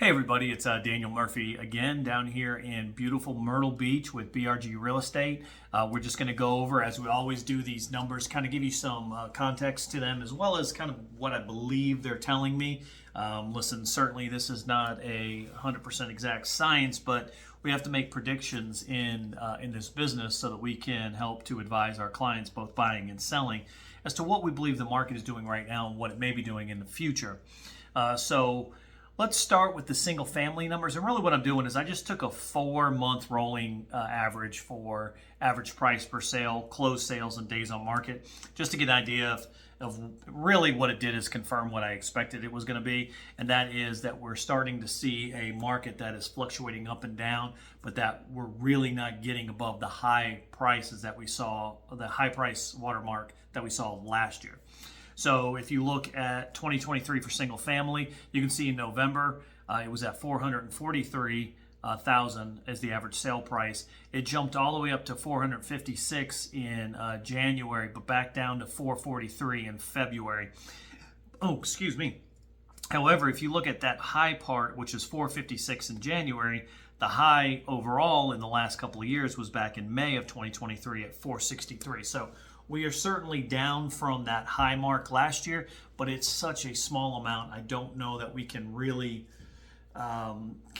Hey everybody, it's Daniel Murphy again down here in beautiful Myrtle Beach with BRG Real Estate. We're just going to go over, as we always do, these numbers, kind of give you some context to them, as well as kind of what I believe they're telling me. Listen, certainly this is not a 100% exact science, but we have to make predictions in this business so that we can help to advise our clients, both buying and selling, as to what we believe the market is doing right now and what it may be doing in the future. Let's start with the single family numbers. And really what I'm doing is I just took a 4-month rolling average for average price per sale, closed sales, and days on market, just to get an idea of really what it did is confirm what I expected it was going to be. And that is that we're starting to see a market that is fluctuating up and down, but that we're really not getting above the high prices that we saw, the high price watermark that we saw last year. So if you look at 2023 for single family, you can see in November it was at 443,000 as the average sale price. It jumped all the way up to 456 in January, but back down to 443 in February. Oh, excuse me. However, if you look at that high part, which is 456 in January, the high overall in the last couple of years was back in May of 2023 at 463. So we are certainly down from that high mark last year, but it's such a small amount. I don't know that we can really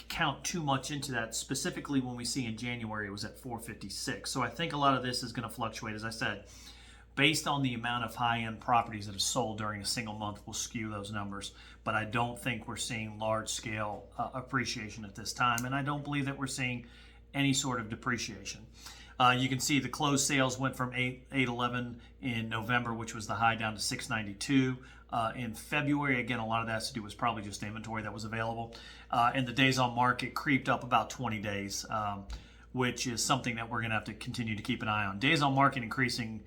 count too much into that, specifically when we see in January it was at 456. So I think a lot of this is going to fluctuate, as I said, based on the amount of high-end properties that have sold during a single month will skew those numbers. But I don't think we're seeing large-scale appreciation at this time, and I don't believe that we're seeing any sort of depreciation. You can see the closed sales went from 811 in November, which was the high, down to 692 in February. Again, a lot of that has to do with probably just inventory that was available. And the days on market creeped up about 20 days, which is something that we're going to have to continue to keep an eye on. Days on market increasing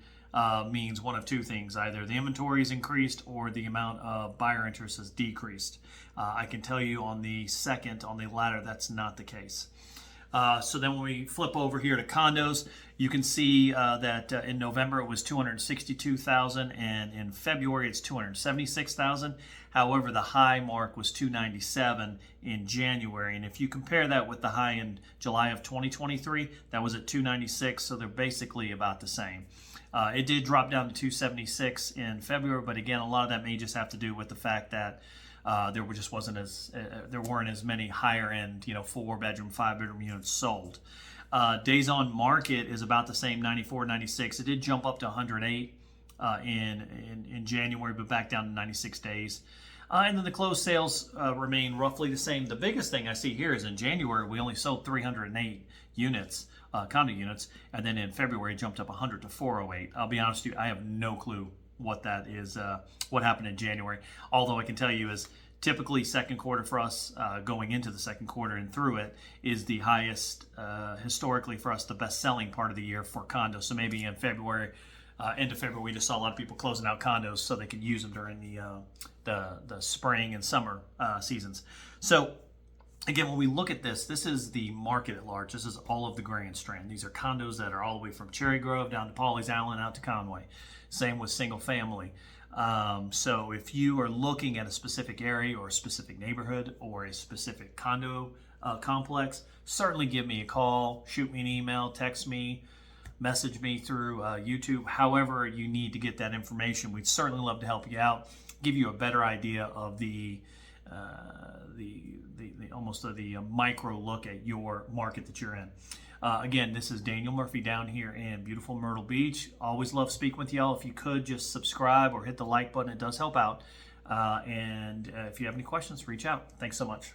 means one of two things. Either the inventory is increased or the amount of buyer interest has decreased. I can tell you on the latter, that's not the case. So then when we flip over here to condos, you can see that in November it was 262,000 and in February it's 276,000. However, the high mark was 297 in January. And if you compare that with the high in July of 2023, that was at 296. So they're basically about the same. It did drop down to 276 in February, but again, a lot of that may just have to do with the fact that there weren't as many higher end, 4-bedroom, 5-bedroom units sold. Days on market is about the same, 94, 96. It did jump up to 108 in January, but back down to 96 days. And then the closed sales remain roughly the same. The biggest thing I see here is in January, we only sold 308 units, condo units, and then in February it jumped up 100 to 408. I'll be honest with you, I have no clue what that is, what happened in January. Although I can tell you is typically second quarter for us, going into the second quarter and through it, is the highest, historically for us, the best selling part of the year for condos. So maybe in February, end of February, we just saw a lot of people closing out condos so they could use them during the spring and summer seasons. So again, when we look at this is the market at large. This is all of the Grand Strand. These are condos that are all the way from Cherry Grove down to Pawleys Island out to Conway. Same with single family. So if you are looking at a specific area or a specific neighborhood or a specific condo complex, certainly give me a call, shoot me an email, text me, message me through YouTube. However you need to get that information, we'd certainly love to help you out, give you a better idea of the micro look at your market that you're in. Again, this is Daniel Murphy down here in beautiful Myrtle Beach. Always love speaking with y'all. If you could just subscribe or hit the like button, it does help out. And if you have any questions, reach out. Thanks so much.